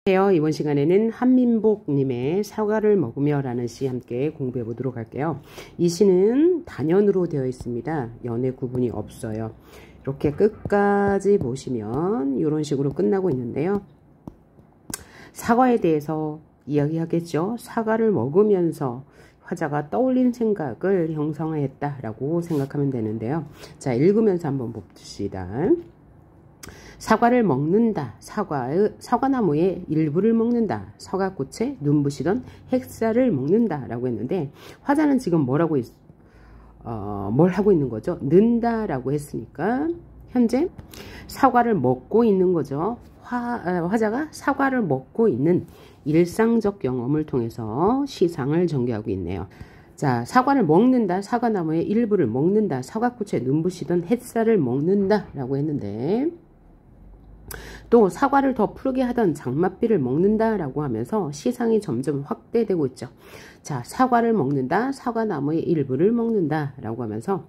안녕하세요. 이번 시간에는 한민복님의 사과를 먹으며 라는 시 함께 공부해 보도록 할게요. 이 시는 단연으로 되어 있습니다. 연의 구분이 없어요. 이렇게 끝까지 보시면 이런 식으로 끝나고 있는데요. 사과에 대해서 이야기하겠죠. 사과를 먹으면서 화자가 떠올린 생각을 형성했다라고 생각하면 되는데요. 자, 읽으면서 한번 봅시다. 사과를 먹는다. 사과나무의 일부를 먹는다. 사과꽃에 눈부시던 햇살을 먹는다. 라고 했는데, 화자는 지금 뭘 하고 있는 거죠? 는다. 라고 했으니까, 현재 사과를 먹고 있는 거죠. 화자가 사과를 먹고 있는 일상적 경험을 통해서 시상을 전개하고 있네요. 자, 사과를 먹는다. 사과나무의 일부를 먹는다. 사과꽃에 눈부시던 햇살을 먹는다. 라고 했는데, 또 사과를 더 푸르게 하던 장맛비를 먹는다 라고 하면서 시상이 점점 확대되고 있죠. 자, 사과를 먹는다, 사과나무의 일부를 먹는다 라고 하면서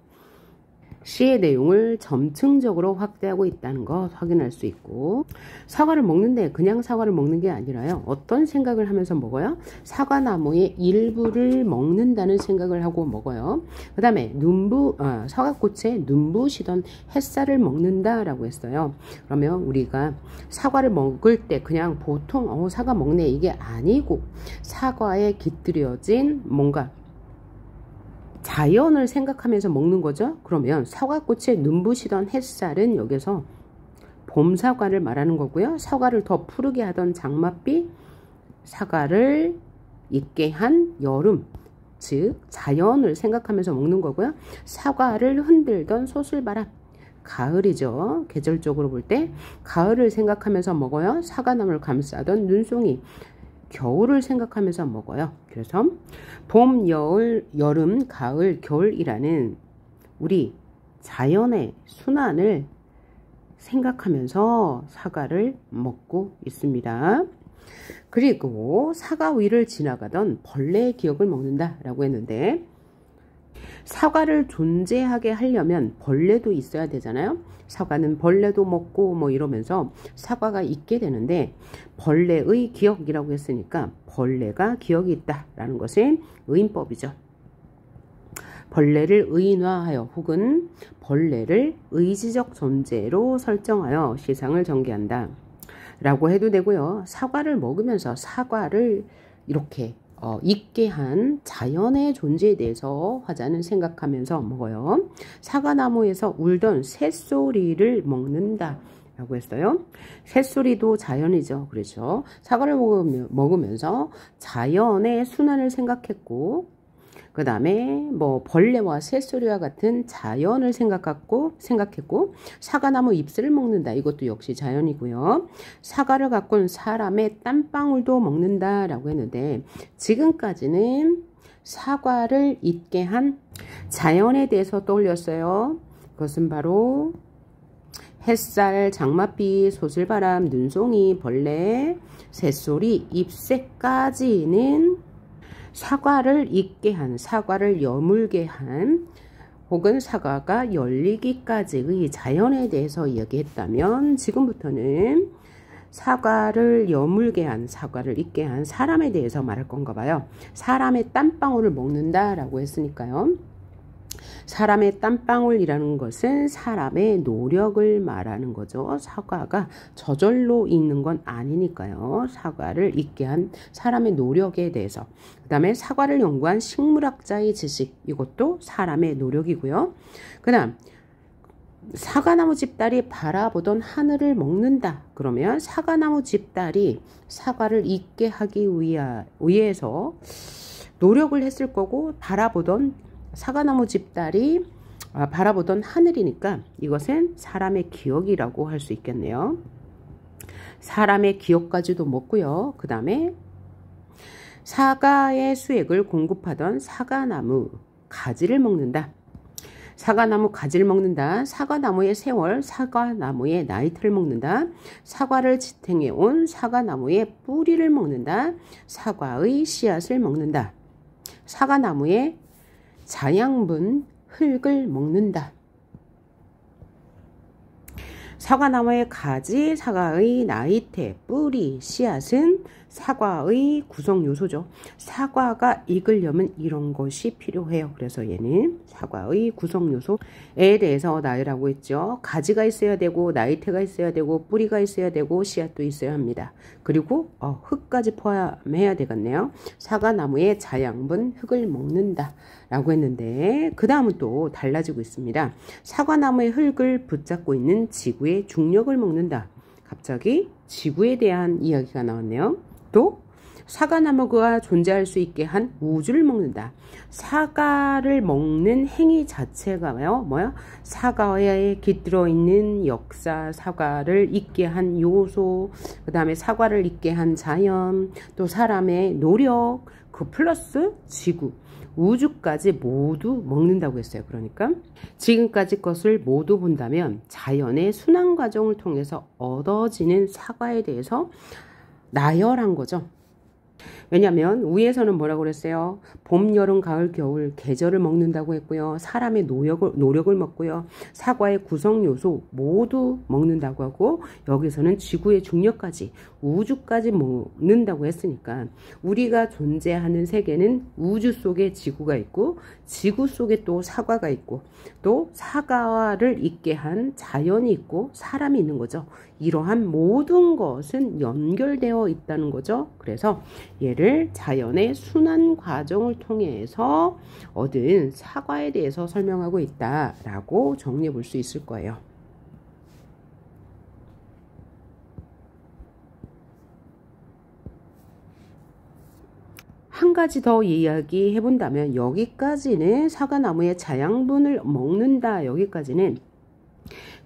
시의 내용을 점층적으로 확대하고 있다는 것 확인할 수 있고, 사과를 먹는데 그냥 사과를 먹는 게 아니라요, 어떤 생각을 하면서 먹어요? 사과나무의 일부를 먹는다는 생각을 하고 먹어요. 그 다음에 사과꽃에 눈부시던 햇살을 먹는다 라고 했어요. 그러면 우리가 사과를 먹을 때 그냥 보통 사과 먹네 이게 아니고, 사과에 깃들여진 뭔가 자연을 생각하면서 먹는 거죠. 그러면 사과꽃에 눈부시던 햇살은 여기서 봄 사과를 말하는 거고요. 사과를 더 푸르게 하던 장맛비, 사과를 익게 한 여름, 즉 자연을 생각하면서 먹는 거고요. 사과를 흔들던 소슬바람, 가을이죠. 계절적으로 볼 때 가을을 생각하면서 먹어요. 사과나무를 감싸던 눈송이, 겨울을 생각하면서 먹어요. 그래서 봄, 여름, 가을, 겨울이라는 우리 자연의 순환을 생각하면서 사과를 먹고 있습니다. 그리고 사과 위를 지나가던 벌레의 기억을 먹는다 라고 했는데, 사과를 존재하게 하려면 벌레도 있어야 되잖아요. 사과는 벌레도 먹고 뭐 이러면서 사과가 있게 되는데, 벌레의 기억이라고 했으니까 벌레가 기억이 있다라는 것은 의인법이죠. 벌레를 의인화하여 혹은 벌레를 의지적 존재로 설정하여 시상을 전개한다 라고 해도 되고요. 사과를 먹으면서 사과를 이렇게 있게 한 자연의 존재에 대해서 화자는 생각하면서 먹어요. 사과나무에서 울던 새소리를 먹는다 라고 했어요. 새소리도 자연이죠. 그렇죠. 사과를 먹으면서 자연의 순환을 생각했고, 그 다음에 벌레와 새소리와 같은 자연을 생각했고, 사과나무 잎새를 먹는다. 이것도 역시 자연이고요. 사과를 갖고 온 사람의 땀방울도 먹는다 라고 했는데, 지금까지는 사과를 있게 한 자연에 대해서 떠올렸어요. 그것은 바로 햇살, 장맛비, 소슬바람, 눈송이, 벌레, 새소리, 잎새까지는 사과를 익게 한, 사과를 여물게 한, 혹은 사과가 열리기까지의 자연에 대해서 이야기했다면, 지금부터는 사과를 여물게 한, 사과를 익게 한 사람에 대해서 말할 건가 봐요. 사람의 땀방울을 먹는다 라고 했으니까요. 사람의 땀방울이라는 것은 사람의 노력을 말하는 거죠. 사과가 저절로 있는 건 아니니까요. 사과를 익게 한 사람의 노력에 대해서. 그 다음에 사과를 연구한 식물학자의 지식, 이것도 사람의 노력이고요. 그 다음 사과나무 집달이 바라보던 하늘을 먹는다. 그러면 사과나무 집달이 사과를 익게 하기 위해서 노력을 했을 거고, 사과나무 집달이 바라보던 하늘이니까 이것은 사람의 기억이라고 할 수 있겠네요. 사람의 기억까지도 먹고요. 그 다음에 사과의 수액을 공급하던 사과나무 가지를 먹는다. 사과나무 가지를 먹는다. 사과나무의 세월, 사과나무의 나이트를 먹는다. 사과를 지탱해 온 사과나무의 뿌리를 먹는다. 사과의 씨앗을 먹는다. 사과나무의 자양분 흙을 먹는다. 사과나무의 가지, 사과의 나이테, 뿌리, 씨앗은 사과의 구성 요소죠. 사과가 익으려면 이런 것이 필요해요. 그래서 얘는 사과의 구성 요소에 대해서 나열하고 있죠. 가지가 있어야 되고 나이테가 있어야 되고 뿌리가 있어야 되고 씨앗도 있어야 합니다. 그리고 흙까지 포함해야 되겠네요. 사과나무의 자양분 흙을 먹는다 라고 했는데 그 다음은 또 달라지고 있습니다. 사과나무의 흙을 붙잡고 있는 지구의 중력을 먹는다. 갑자기 지구에 대한 이야기가 나왔네요. 또 사과나무가 존재할 수 있게 한 우주를 먹는다. 사과를 먹는 행위 자체가요, 사과에 깃들어 있는 역사, 사과를 있게 한 요소, 그 다음에 사과를 있게 한 자연, 또 사람의 노력, 그 플러스 지구, 우주까지 모두 먹는다고 했어요. 그러니까 지금까지 것을 모두 본다면 자연의 순환 과정을 통해서 얻어지는 사과에 대해서 나열한 거죠. 왜냐하면 위에서는 뭐라고 그랬어요? 봄, 여름, 가을, 겨울 계절을 먹는다고 했고요. 사람의 노력을 먹고요. 사과의 구성 요소 모두 먹는다고 하고 여기서는 지구의 중력까지 우주까지 먹는다고 했으니까 우리가 존재하는 세계는 우주 속에 지구가 있고 지구 속에 또 사과가 있고 또 사과를 있게 한 자연이 있고 사람이 있는 거죠. 이러한 모든 것은 연결되어 있다는 거죠. 그래서 얘를 자연의 순환 과정을 통해서 얻은 사과에 대해서 설명하고 있다라고 정리해 볼 수 있을 거예요. 한 가지 더 이야기해 본다면 여기까지는 사과나무의 자양분을 먹는다. 여기까지는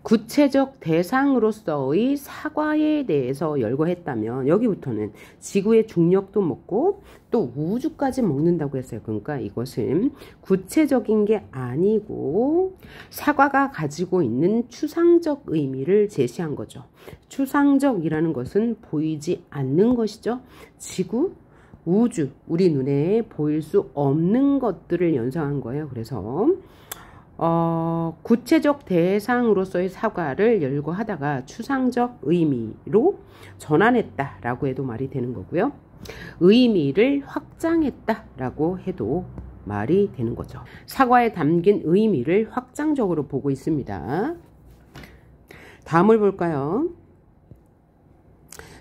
구체적 대상으로서의 사과에 대해서 열거했다면 여기부터는 지구의 중력도 먹고 또 우주까지 먹는다고 했어요. 그러니까 이것은 구체적인 게 아니고 사과가 가지고 있는 추상적 의미를 제시한 거죠. 추상적이라는 것은 보이지 않는 것이죠. 지구, 우주, 우리 눈에 보일 수 없는 것들을 연상한 거예요. 그래서 구체적 대상으로서의 사과를 열거하다가 추상적 의미로 전환했다라고 해도 말이 되는 거고요. 의미를 확장했다라고 해도 말이 되는 거죠. 사과에 담긴 의미를 확장적으로 보고 있습니다. 다음을 볼까요?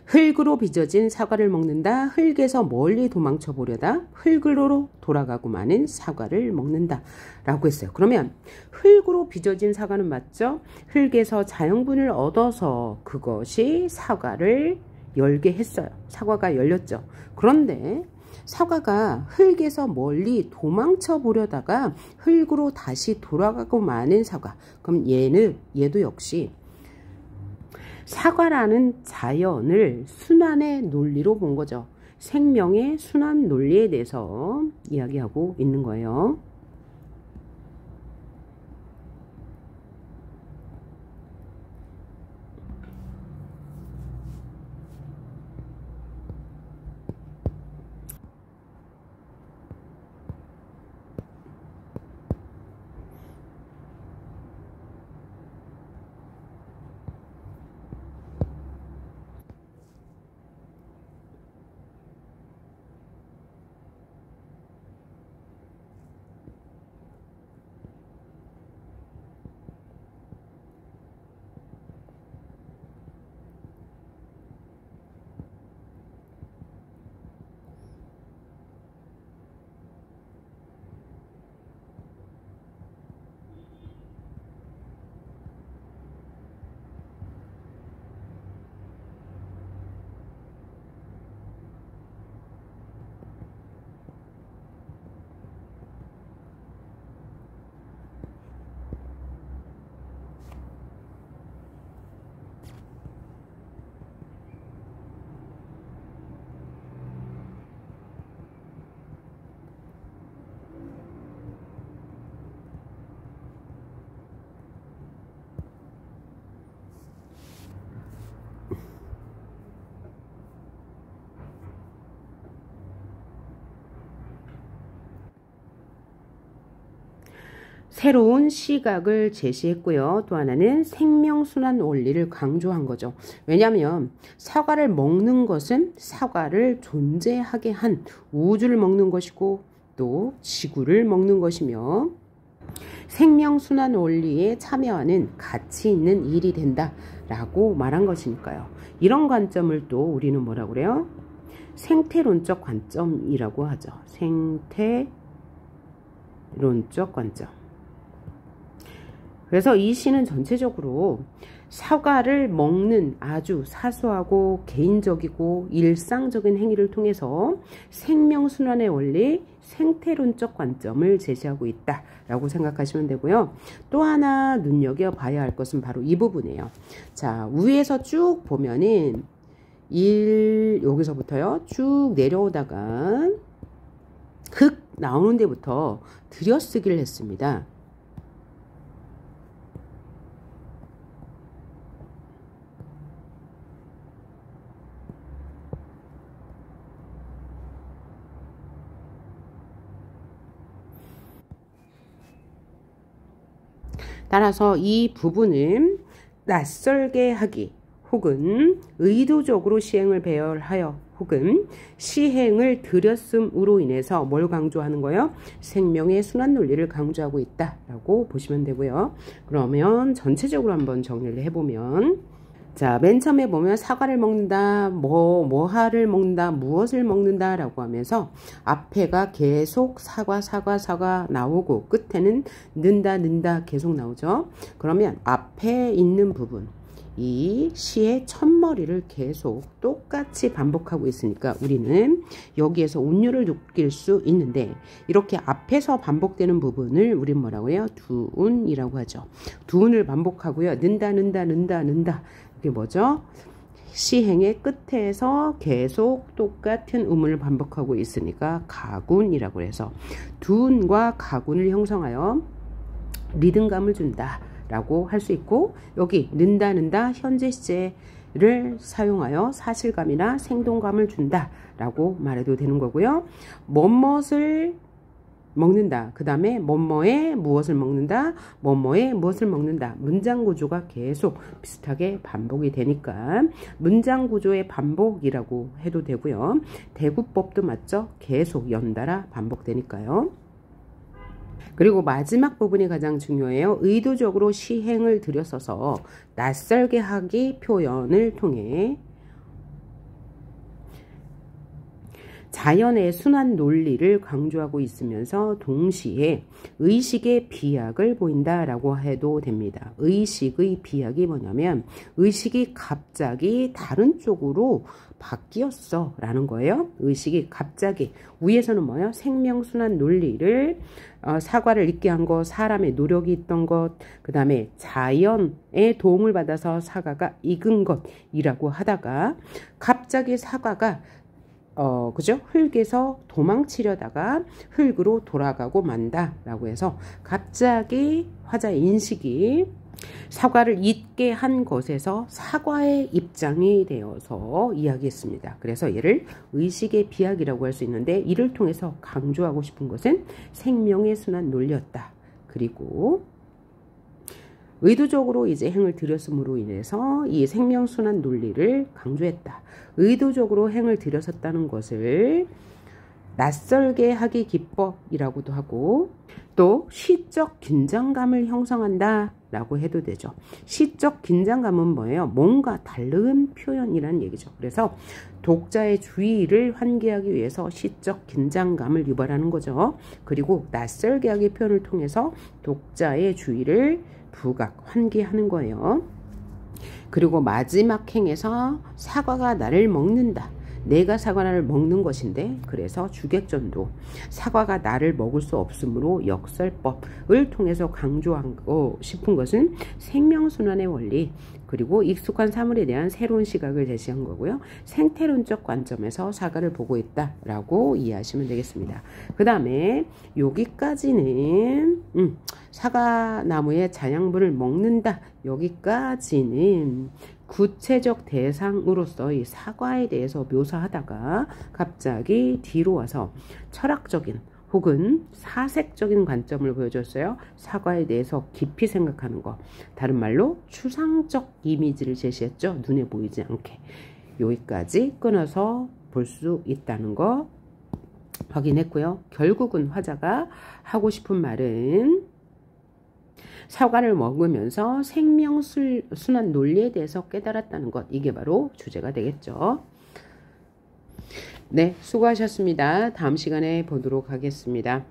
흙으로 빚어진 사과를 먹는다. 흙에서 멀리 도망쳐 보려다 흙으로 돌아가고 마는 사과를 먹는다 라고 했어요. 그러면 흙으로 빚어진 사과는 맞죠? 흙에서 자양분을 얻어서 그것이 사과를 열게 했어요. 사과가 열렸죠. 그런데 사과가 흙에서 멀리 도망쳐 보려다가 흙으로 다시 돌아가고 마는 사과. 그럼 얘도 역시 사과라는 자연을 순환의 논리로 본 거죠. 생명의 순환 논리에 대해서 이야기하고 있는 거예요. 새로운 시각을 제시했고요. 또 하나는 생명순환 원리를 강조한 거죠. 왜냐하면 사과를 먹는 것은 사과를 존재하게 한 우주를 먹는 것이고 또 지구를 먹는 것이며 생명순환 원리에 참여하는 가치 있는 일이 된다 라고 말한 것이니까요. 이런 관점을 또 우리는 뭐라고 그래요? 생태론적 관점이라고 하죠. 생태론적 관점. 그래서 이 시는 전체적으로 사과를 먹는 아주 사소하고 개인적이고 일상적인 행위를 통해서 생명순환의 원리, 생태론적 관점을 제시하고 있다라고 생각하시면 되고요. 또 하나 눈여겨봐야 할 것은 바로 이 부분이에요. 자, 위에서 쭉 보면은 여기서부터요. 쭉 내려오다가 흙 나오는 데부터 들여쓰기를 했습니다. 따라서 이 부분은 낯설게 하기 혹은 의도적으로 시행을 배열하여 혹은 시행을 들였음으로 인해서 뭘 강조하는 거예요? 생명의 순환 논리를 강조하고 있다라고 보시면 되고요. 그러면 전체적으로 한번 정리를 해보면 자, 맨 처음에 보면 사과를 먹는다, 뭐하를 먹는다, 무엇을 먹는다 라고 하면서 앞에가 계속 사과 나오고 끝에는 는다 계속 나오죠. 그러면 앞에 있는 부분, 이 시의 첫머리를 계속 똑같이 반복하고 있으니까 우리는 여기에서 운율을 느낄 수 있는데 이렇게 앞에서 반복되는 부분을 우린 뭐라고 해요? 두운이라고 하죠. 두운을 반복하고요. 는다. 이게 뭐죠? 시행의 끝에서 계속 똑같은 음을 반복하고 있으니까 가군이라고 해서 두운과 가군을 형성하여 리듬감을 준다 라고 할 수 있고 여기 는다 현재 시제를 사용하여 사실감이나 생동감을 준다 라고 말해도 되는 거고요. 뭐뭇을 먹는다. 그 다음에 뭐뭐에 무엇을 먹는다. 뭐뭐에 무엇을 먹는다. 문장 구조가 계속 비슷하게 반복이 되니까 문장 구조의 반복이라고 해도 되고요. 대구법도 맞죠? 계속 연달아 반복되니까요. 그리고 마지막 부분이 가장 중요해요. 의도적으로 시행을 들여서서 낯설게 하기 표현을 통해 자연의 순환 논리를 강조하고 있으면서 동시에 의식의 비약을 보인다라고 해도 됩니다. 의식의 비약이 뭐냐면 의식이 갑자기 다른 쪽으로 바뀌었어 라는 거예요. 의식이 갑자기 위에서는 뭐예요? 생명순환 논리를 사과를 잊게 한 것, 사람의 노력이 있던 것, 그 다음에 자연의 도움을 받아서 사과가 익은 것이라고 하다가 갑자기 사과가 그죠? 흙에서 도망치려다가 흙으로 돌아가고 만다라고 해서 갑자기 화자 인식이 사과를 잊게 한 것에서 사과의 입장이 되어서 이야기했습니다. 그래서 얘를 의식의 비약이라고 할 수 있는데 이를 통해서 강조하고 싶은 것은 생명의 순환 논리였다. 그리고 의도적으로 이제 행을 들였음으로 인해서 이 생명순환 논리를 강조했다. 의도적으로 행을 들였었다는 것을 낯설게 하기 기법이라고도 하고 또 시적 긴장감을 형성한다 라고 해도 되죠. 시적 긴장감은 뭐예요? 뭔가 다른 표현이라는 얘기죠. 그래서 독자의 주의를 환기하기 위해서 시적 긴장감을 유발하는 거죠. 그리고 낯설게 하기 표현을 통해서 독자의 주의를 부각, 환기하는 거예요. 그리고 마지막 행에서 사과가 나를 먹는다. 내가 사과를 먹는 것인데 그래서 주객전도 사과가 나를 먹을 수 없으므로 역설법을 통해서 강조하고 싶은 것은 생명순환의 원리 그리고 익숙한 사물에 대한 새로운 시각을 제시한 거고요. 생태론적 관점에서 사과를 보고 있다라고 이해하시면 되겠습니다. 그 다음에 여기까지는 사과나무의 자양분을 먹는다. 여기까지는 구체적 대상으로서 이 사과에 대해서 묘사하다가 갑자기 뒤로 와서 철학적인 혹은 사색적인 관점을 보여줬어요. 사과에 대해서 깊이 생각하는 거. 다른 말로 추상적 이미지를 제시했죠. 눈에 보이지 않게. 여기까지 끊어서 볼 수 있다는 거 확인했고요. 결국은 화자가 하고 싶은 말은 사과를 먹으면서 생명순환 논리에 대해서 깨달았다는 것. 이게 바로 주제가 되겠죠. 네, 수고하셨습니다. 다음 시간에 보도록 하겠습니다.